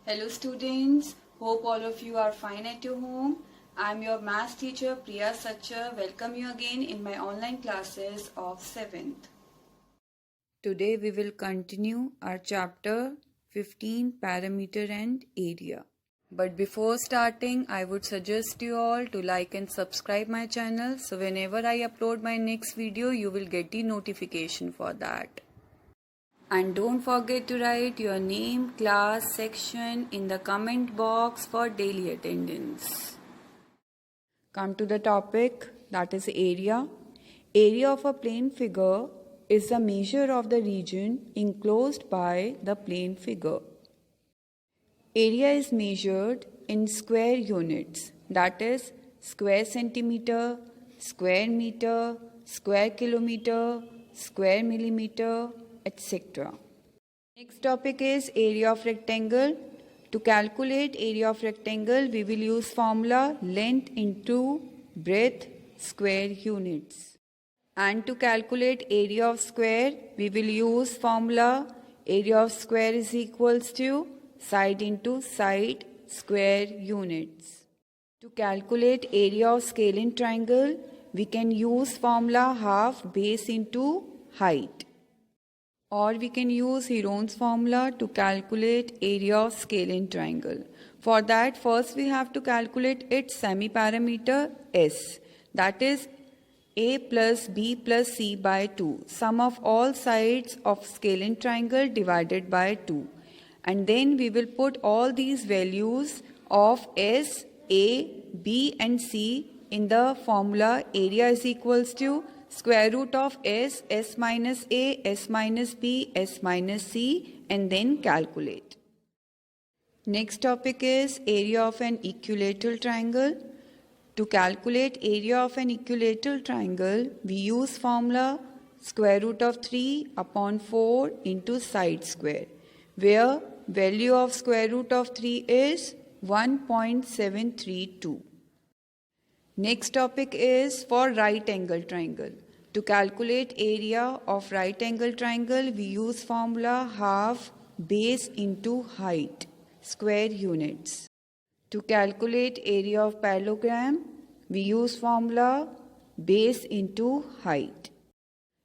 Hello students, hope all of you are fine at your home. I am your math teacher Priya Satcher. Welcome you again in my online classes of 7th. Today we will continue our chapter 15 parameter and area. But before starting, I would suggest you all to like and subscribe my channel so whenever I upload my next video you will get the notification for that. And don't forget to write your name, class, section in the comment box for daily attendance. Come to the topic, that is area. Area of a plane figure is the measure of the region enclosed by the plane figure. Area is measured in square units, that is square centimeter, square meter, square kilometer, square millimeter, etc. Next topic is area of rectangle. To calculate area of rectangle, we will use formula length into breadth square units. And to calculate area of square, we will use formula area of square is equals to side into side square units. To calculate area of scalene triangle, we can use formula half base into height. Or we can use Heron's formula to calculate area of scalene triangle. For that, first we have to calculate its semi-parameter S, that is A plus B plus C by 2, sum of all sides of scalene triangle divided by 2. And then we will put all these values of S, A, B and C in the formula area is equals to square root of S, S minus A, S minus B, S minus C and then calculate. Next topic is area of an equilateral triangle. To calculate area of an equilateral triangle, we use formula square root of 3 upon 4 into side square, where value of square root of 3 is 1.732. Next topic is for right angle triangle. To calculate area of right angle triangle, we use formula half base into height, square units. To calculate area of parallelogram, we use formula base into height.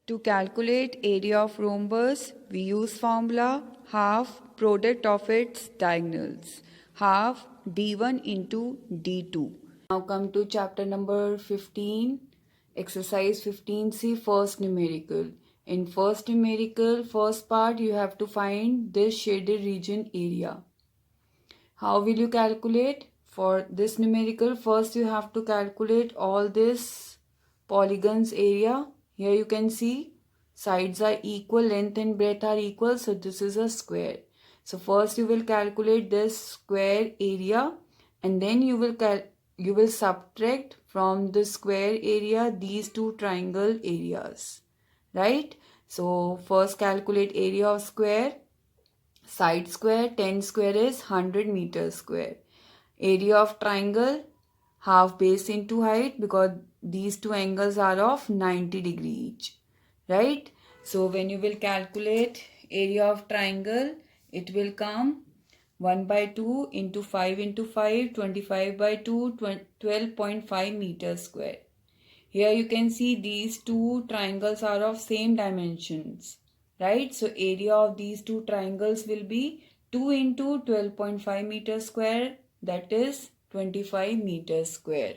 To calculate area of rhombus, we use formula half product of its diagonals, half d1 into d2. Now come to chapter number 15, exercise 15C, first numerical. In first numerical, first part you have to find this shaded region area. How will you calculate? For this numerical, first you have to calculate all this polygons area. Here you can see sides are equal, length and breadth are equal, so this is a square. So first you will calculate this square area and then you will subtract from the square area these two triangle areas, right? So first calculate area of square. Side square, 10 square is 100 meters square. Area of triangle, half base into height, because these two angles are of 90 degree each, right? So when you will calculate area of triangle, it will come 1 by 2 into 5 into 5, 25 by 2, 12.5 meters square. Here you can see these two triangles are of same dimensions, right? So area of these two triangles will be 2 into 12.5 meters square, that is 25 meters square.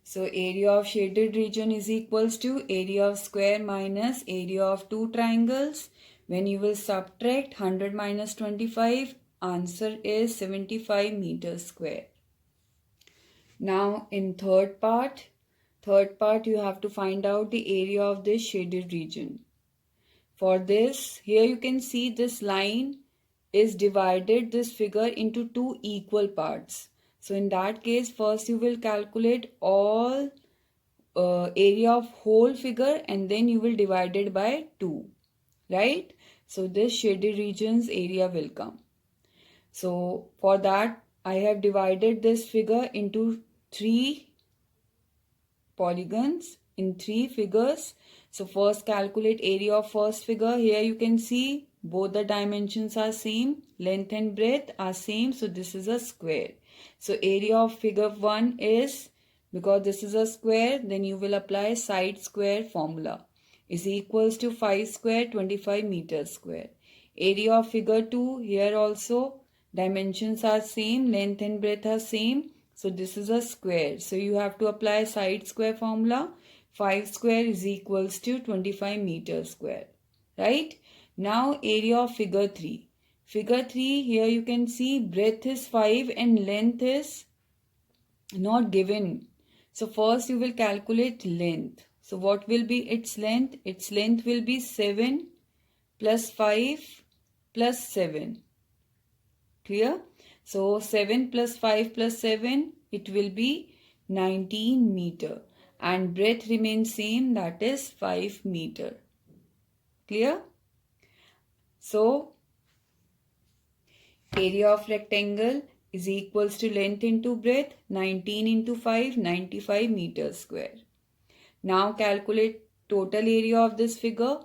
So area of shaded region is equals to area of square minus area of two triangles. When you will subtract 100 minus 25, answer is 75 meters square. Now in third part you have to find out the area of this shaded region. For this, here you can see this line is divided this figure into two equal parts. So in that case, first you will calculate all area of whole figure and then you will divide it by 2, right? So this shaded region's area will come. So for that, I have divided this figure into 3 polygons in 3 figures. So first calculate area of first figure. Here you can see both the dimensions are same, length and breadth are same, so this is a square. So area of figure 1 is, because this is a square, then you will apply side square formula, is equals to 5 square 25 meters square. Area of figure 2, here also dimensions are same, length and breadth are same, so this is a square. So you have to apply side square formula. 5 square is equals to 25 meters square. Right? Now area of figure 3. Figure 3, here you can see breadth is 5 and length is not given. So first you will calculate length. So what will be its length? Its length will be 7 plus 5 plus 7. Clear? So 7 plus 5 plus 7, it will be 19 meter. And breadth remains same, that is 5 meter. Clear? So area of rectangle is equals to length into breadth, 19 into 5, 95 meters square. Now calculate total area of this figure.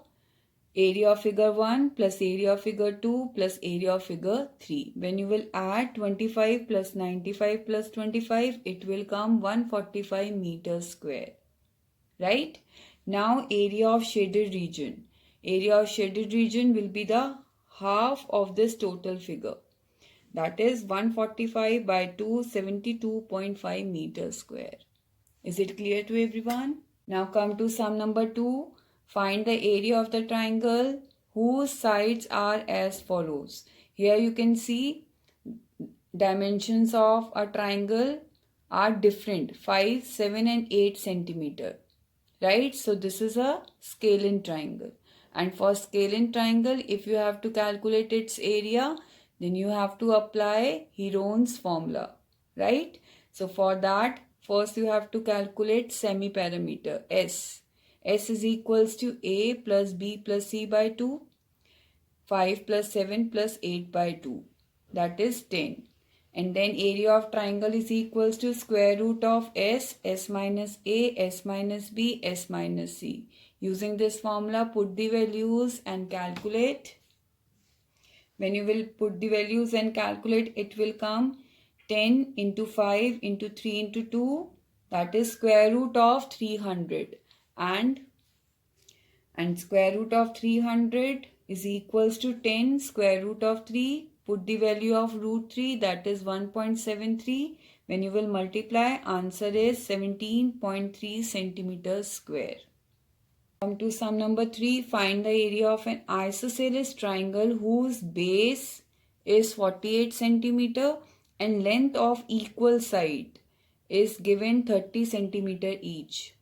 Area of figure 1 plus area of figure 2 plus area of figure 3. When you will add 25 plus 95 plus 25, it will come 145 meters square. Right? Now area of shaded region. Area of shaded region will be the half of this total figure. That is 145 by 272.5 meters square. Is it clear to everyone? Now come to sum number 2. Find the area of the triangle whose sides are as follows. Here you can see dimensions of a triangle are different, 5, 7 and 8 centimeter. Right? So this is a scalene triangle. And for scalene triangle, if you have to calculate its area, then you have to apply Heron's formula. Right? So for that, first you have to calculate semi-parameter S. S is equals to A plus B plus C by 2. 5 plus 7 plus 8 by 2. That is 10. And then area of triangle is equals to square root of S, S minus A, S minus B, S minus C. Using this formula, put the values and calculate. When you will put the values and calculate, it will come 10 into 5 into 3 into 2. That is square root of 300. And square root of 300 is equals to 10 square root of 3. Put the value of root 3, that is 1.73. When you will multiply, answer is 17.3 centimeters square. Come to sum number 3. Find the area of an isosceles triangle whose base is 48 centimeter and length of equal side is given 30 centimeter each.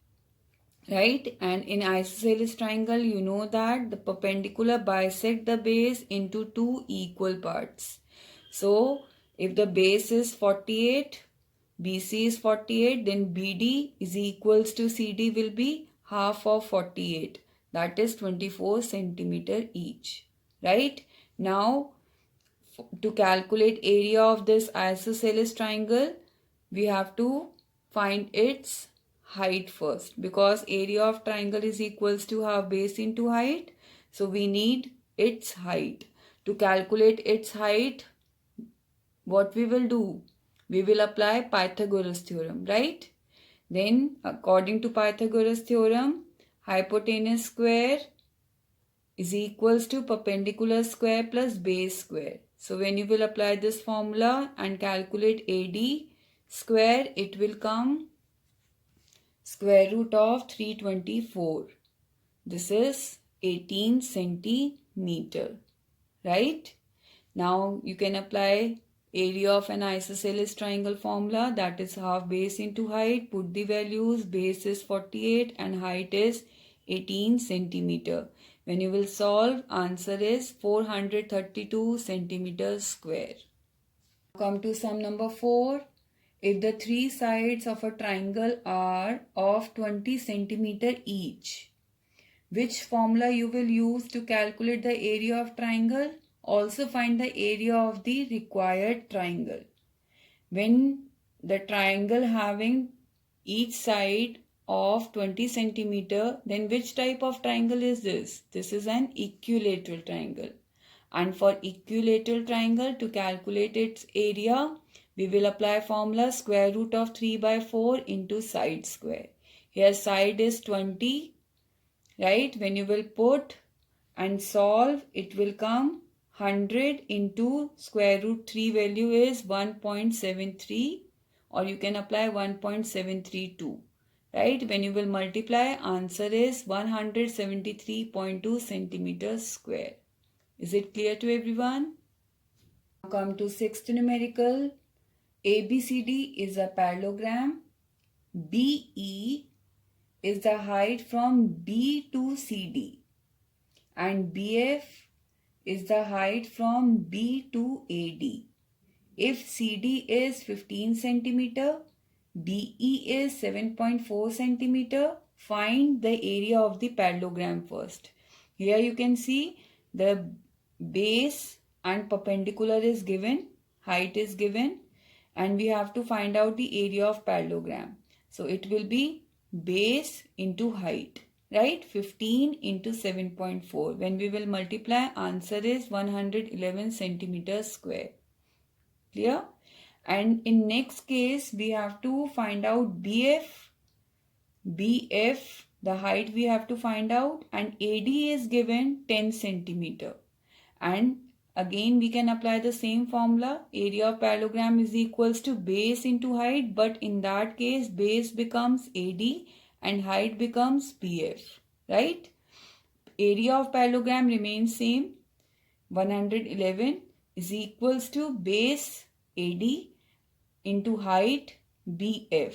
Right? And in isosceles triangle, you know that the perpendicular bisect the base into two equal parts. So if the base is 48, BC is 48, then BD is equals to CD will be half of 48. That is 24 centimeter each. Right? Now to calculate area of this isosceles triangle, we have to find its height first, because area of triangle is equals to half base into height. So we need its height. To calculate its height, what we will do? We will apply Pythagoras theorem, right? Then according to Pythagoras theorem, hypotenuse square is equals to perpendicular square plus base square. So when you will apply this formula and calculate AD square, it will come square root of 324. This is 18 centimeter. Right? Now you can apply area of an isosceles triangle formula, that is half base into height. Put the values, base is 48 and height is 18 centimeter. When you will solve, answer is 432 centimeters square. Come to sum number 4. If the three sides of a triangle are of 20 centimeter each, which formula you will use to calculate the area of triangle? Also find the area of the required triangle. When the triangle having each side of 20 centimeter, then which type of triangle is this? This is an equilateral triangle. And for equilateral triangle, to calculate its area, we will apply formula square root of 3 by 4 into side square. Here side is 20, right? When you will put and solve, it will come 100 into square root 3 value is 1.73, or you can apply 1.732, right? When you will multiply, answer is 173.2 centimeters square. Is it clear to everyone? Now come to sixth numerical. ABCD is a parallelogram. BE is the height from B to CD, and BF is the height from B to AD. If CD is 15 centimeter, BE is 7.4 centimeter, find the area of the parallelogram first. Here you can see the base and perpendicular is given, height is given, and we have to find out the area of parallelogram. So it will be base into height, right? 15 into 7.4. When we will multiply, answer is 111 centimeters square. Clear? And in next case, we have to find out BF, the height we have to find out, and AD is given 10 centimeter. And again, we can apply the same formula. Area of parallelogram is equals to base into height, but in that case, base becomes AD and height becomes BF, right? Area of parallelogram remains same. 111 is equals to base AD into height BF.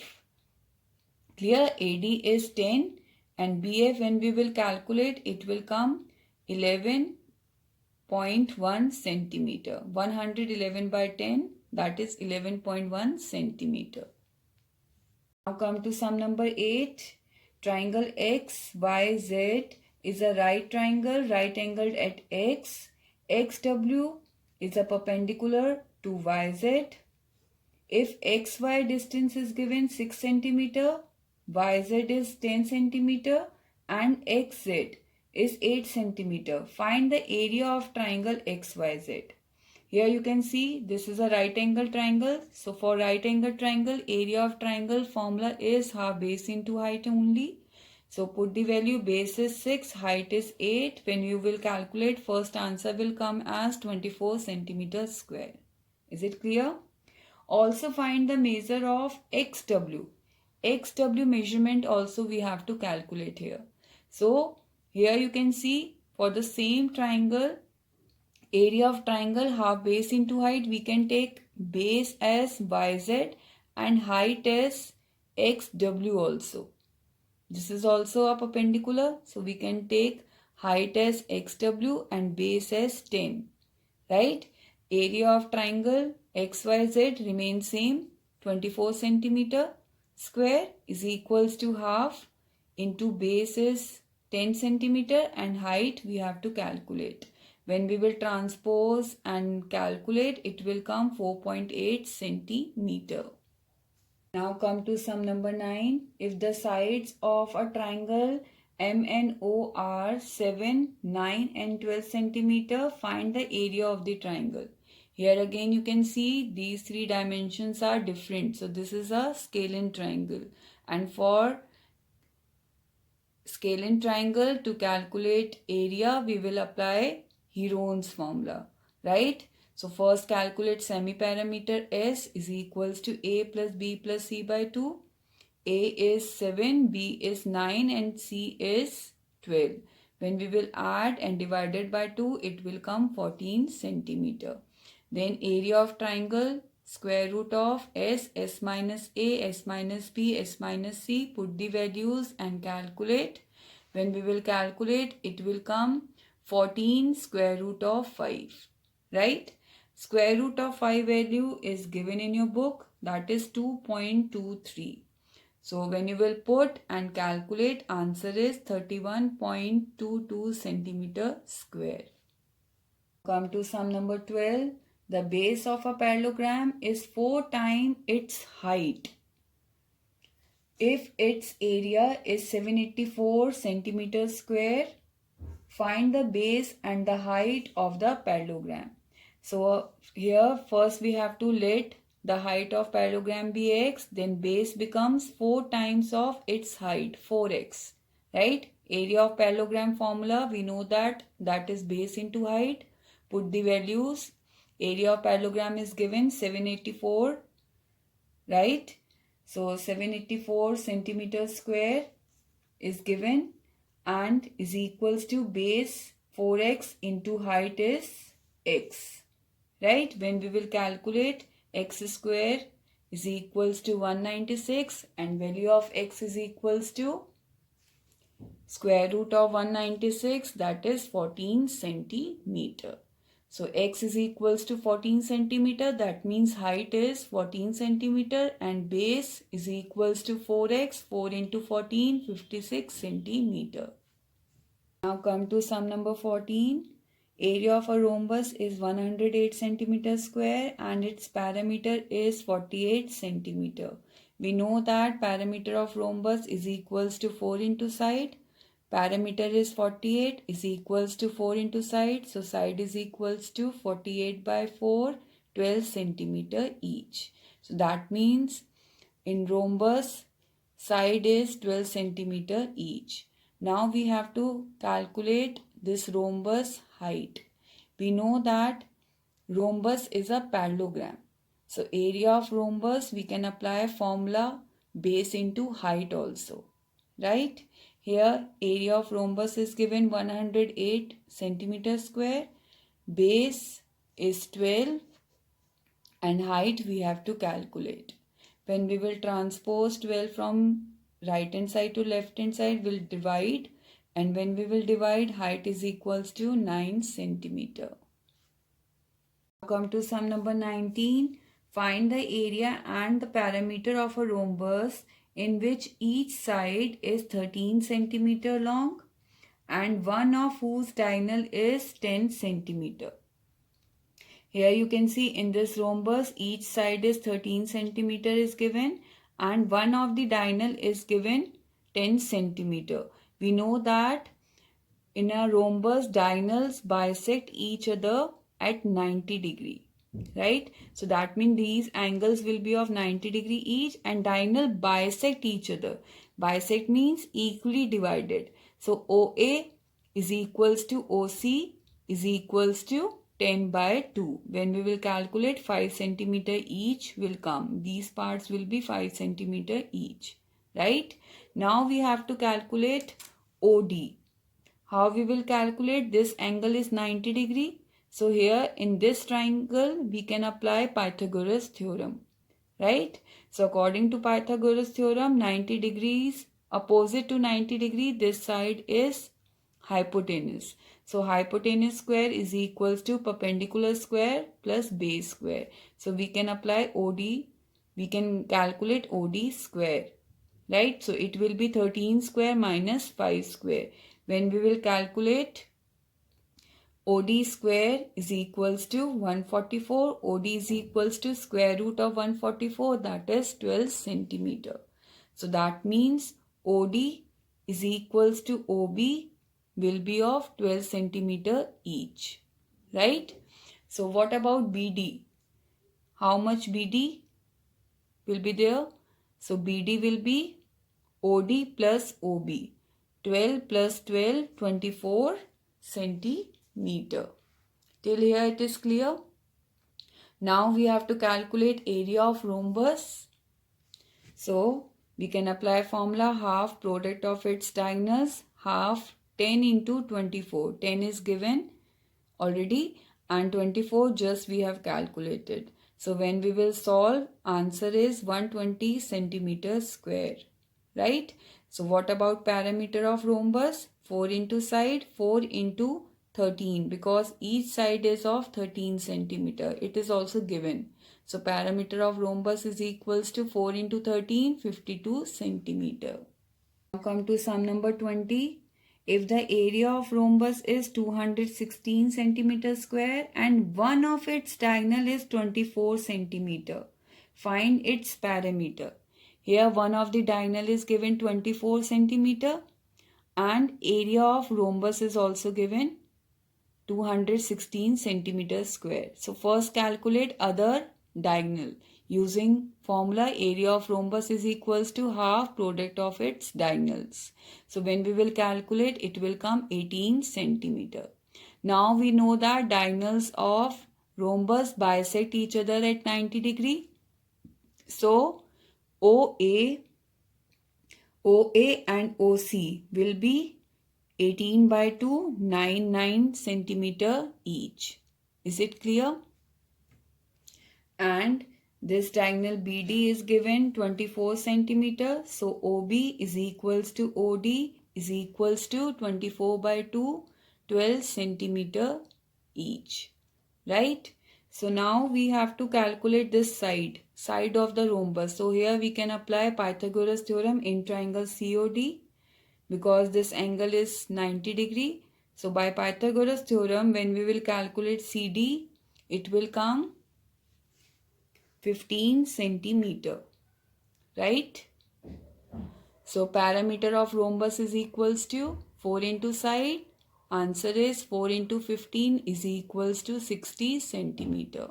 Clear? AD is 10 and BF, when we will calculate, it will come 11.1 centimeter. 111 by 10, that is 11.1 centimeter. Now come to sum number 8. Triangle XYZ is a right triangle, right angled at X. XW is a perpendicular to YZ. If XY distance is given 6 centimeter, YZ is 10 centimeter, and XZ is 8 centimeter. Find the area of triangle XYZ. Here you can see this is a right angle triangle. So for right angle triangle, area of triangle formula is half base into height only. So put the value, base is 6, height is 8. When you will calculate, first answer will come as 24 centimeters square. Is it clear? Also find the measure of XW. XW measurement also we have to calculate here. So here you can see for the same triangle, area of triangle half base into height, we can take base as YZ and height as XW also. This is also a perpendicular, so we can take height as XW and base as 10, right? Area of triangle XYZ remains same, 24 centimeter square is equals to half into base is 10 centimeter and height we have to calculate. When we will transpose and calculate, it will come 4.8 centimeter. Now come to sum number 9. If the sides of a triangle MNO are 7, 9 and 12 centimeter, find the area of the triangle. Here again you can see these three dimensions are different. So this is a scalene triangle. And for scalene triangle, to calculate area, we will apply Heron's formula, right? So first calculate semi-parameter S is equals to A plus B plus C by 2. A is 7, B is 9 and C is 12. When we will add and divided by 2, it will come 14 centimeter. Then area of triangle, square root of S, S minus A, S minus B, S minus C. Put the values and calculate. When we will calculate, it will come 14 square root of 5, right? Square root of 5 value is given in your book, that is 2.23. So when you will put and calculate, answer is 31.22 centimeter square. Come to sum number 12. The base of a parallelogram is 4 times its height. If its area is 784 centimeters square, Find the base and the height of the parallelogram. So here first we have to let the height of parallelogram be x, then base becomes 4 times of its height, 4x, right? Area of parallelogram formula, we know that is base into height. Put the values. Area of parallelogram is given 784, right? So 784 centimeters square is given and is equals to base 4x into height is x, right? When we will calculate, x square is equals to 196 and value of x is equals to square root of 196, that is 14 centimeter. So x is equals to 14 centimeter, that means height is 14 centimeter and base is equals to 4x, 4 into 14, 56 centimeter. Now come to sum number 14. Area of a rhombus is 108 centimeter square and its perimeter is 48 centimeter. We know that perimeter of rhombus is equals to 4 into side. Perimeter is 48 is equals to 4 into side. So side is equals to 48 by 4, 12 centimeter each. So that means in rhombus, side is 12 centimeter each. Now we have to calculate this rhombus height. We know that rhombus is a parallelogram. So area of rhombus, we can apply formula base into height also, right? Here area of rhombus is given 108 centimeter square, base is 12 and height we have to calculate. When we will transpose 12 from right hand side to left hand side, we'll divide, and when we will divide, height is equals to 9 centimeter. Come to sum number 19. Find the area and the perimeter of a rhombus in which each side is 13 centimeter long and one of whose diagonal is 10 centimeter. Here you can see in this rhombus each side is 13 centimeter is given and one of the diagonal is given 10 centimeter. We know that in a rhombus diagonals bisect each other at 90 degree, right? So that means these angles will be of 90 degree each and diagonal bisect each other. Bisect means equally divided. So OA is equals to OC is equals to 10 by 2. When we will calculate, 5 centimeter each will come. These parts will be 5 centimeter each, right? Now we have to calculate OD. How we will calculate? This angle is 90 degree. So here in this triangle, we can apply Pythagoras theorem, right? So according to Pythagoras theorem, 90 degrees, opposite to 90 degree, this side is hypotenuse. So hypotenuse square is equals to perpendicular square plus base square. So we can apply OD, we can calculate OD square, right? So it will be 13 square minus 5 square. When we will calculate, OD square is equals to 144. OD is equals to square root of 144, that is 12 centimeter. So that means OD is equals to OB will be of 12 centimeter each, right? So what about BD? How much BD will be there? So BD will be OD plus OB. 12 plus 12, 24 centimeter. Till here it is clear. Now we have to calculate area of rhombus. So we can apply formula half product of its diagonals, half 10 into 24. 10 is given already and 24 just we have calculated. So when we will solve, answer is 120 centimeters square, right? So what about perimeter of rhombus? 4 into side, 4 into 13 because each side is of 13 centimeter. It is also given. So perimeter of rhombus is equals to 4 into 13, 52 centimeter. Now come to sum number 20. If the area of rhombus is 216 centimeter square and one of its diagonal is 24 centimeter, find its perimeter. Here one of the diagonal is given 24 centimeter and area of rhombus is also given 216 centimeters square. So first calculate other diagonal. Using formula, area of rhombus is equals to half product of its diagonals. So when we will calculate, it will come 18 centimeter. Now we know that diagonals of rhombus bisect each other at 90 degree. So OA and OC will be 18 by 2, 9 centimeter each. Is it clear? And this diagonal BD is given 24 centimeter. So OB is equals to OD is equals to 24 by 2, 12 centimeter each. Right? So now we have to calculate this side of the rhombus. So here we can apply Pythagoras theorem in triangle COD because this angle is 90 degree. So by Pythagoras theorem, when we will calculate CD, it will come 15 centimeter. Right? So parameter of rhombus is equals to 4 into side. Answer is 4 into 15 is equals to 60 centimeter.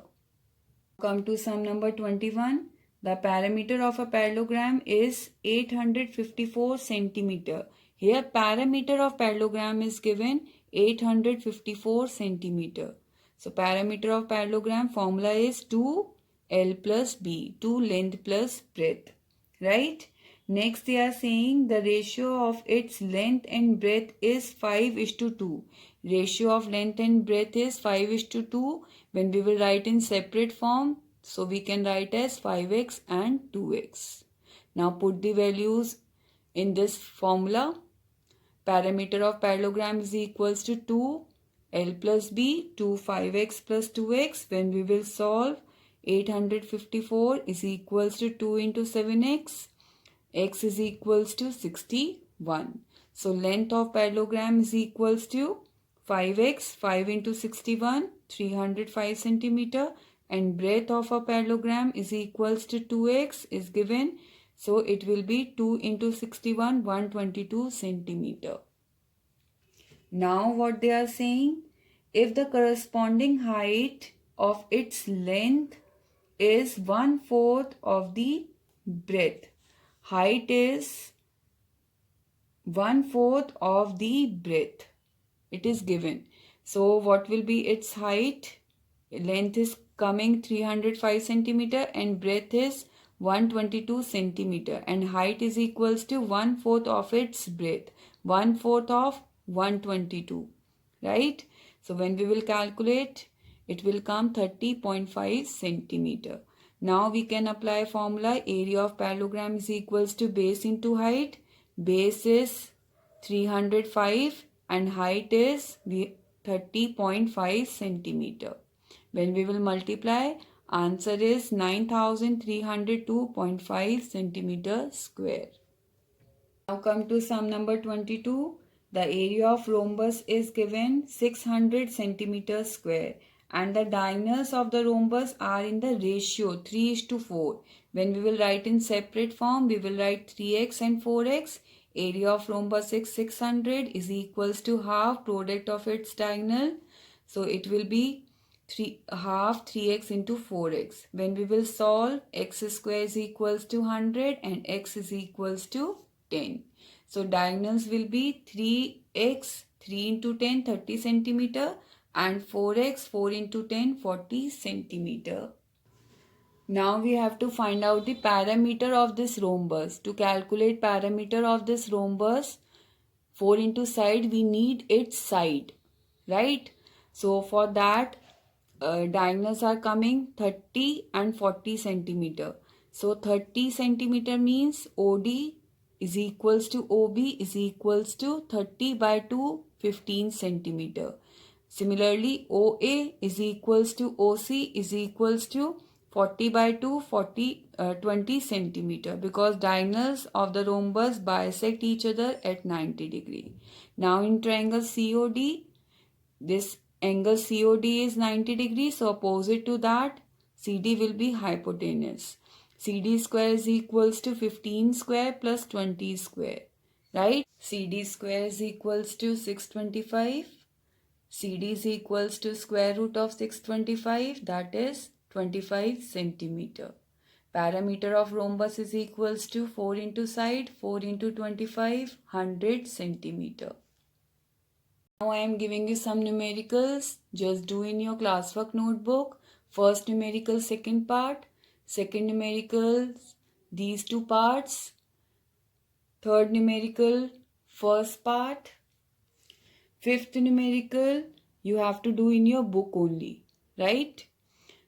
Come to sum number 21. The parameter of a parallelogram is 854 centimeter. Here parameter of parallelogram is given 854 centimeter. So parameter of parallelogram formula is 2L plus B, 2 length plus breadth. Right? Next they are saying the ratio of its length and breadth is 5:2. Ratio of length and breadth is 5:2. When we will write in separate form, so we can write as 5x and 2x. Now put the values in this formula. Parameter of parallelogram is equals to 2L plus B, 2 5x plus 2x. When we will solve, 854 is equals to 2 into 7x. X is equals to 61. So length of parallelogram is equals to 5x, 5 into 61, 305 centimeter, and breadth of a parallelogram is equals to 2x is given. So it will be 2 into 61, 122 centimeter. Now what they are saying, if the corresponding height of its length is 1/4 of the breadth, height is 1/4 of the breadth. It is given. So what will be its height? Length is coming 305 centimeter and breadth is 122 centimeter and height is equals to 1/4 of its breadth. 1/4 of 122. Right? So when we will calculate, it will come 30.5 centimeter. Now we can apply formula. Area of parallelogram is equals to base into height. Base is 305 and height is 30.5 centimeter. When we will multiply, answer is 9302.5 centimeter square. Now come to sum number 22. The area of rhombus is given 600 centimeters square and the diagonals of the rhombus are in the ratio 3:4. When we will write in separate form, we will write 3x and 4x. Area of rhombus is 600 is equals to half product of its diagonal. So it will be half 3x into 4x. When we will solve, x square is equals to 100 and x is equals to 10. So diagonals will be 3x, 3 into 10, 30 centimeter and 4x, 4 into 10, 40 centimeter. Now we have to find out the parameter of this rhombus. To calculate parameter of this rhombus, 4 into side, we need its side. Right? So for that, diagonals are coming 30 and 40 centimeter. So 30 centimeter means OD is equals to OB is equals to 30 by 2, 15 centimeter. Similarly, OA is equals to OC is equals to 40 by 2, 20 centimeter because diagonals of the rhombus bisect each other at 90 degree. Now in triangle COD, this angle COD is 90 degrees, so opposite to that, CD will be hypotenuse. CD square is equals to 15 square plus 20 square. right? CD square is equals to 625. CD is equals to square root of 625, that is 25 centimeter. Parameter of rhombus is equals to 4 into side, 4 into 25, 100 centimeter. Now I am giving you some numericals. Just do in your classwork notebook. First numerical, second part. Second numerical, these two parts. Third numerical, first part. Fifth numerical, you have to do in your book only, right?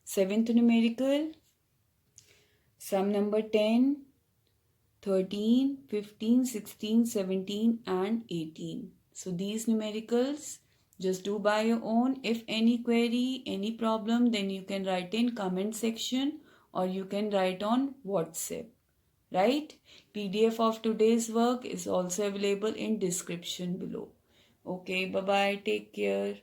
Seventh numerical, sum number 10, 13, 15, 16, 17 and 18. So these numericals just do by your own. If any query, any problem, then you can write in comment section or you can write on WhatsApp, right? PDF of today's work is also available in description below. Okay, bye-bye. Take care.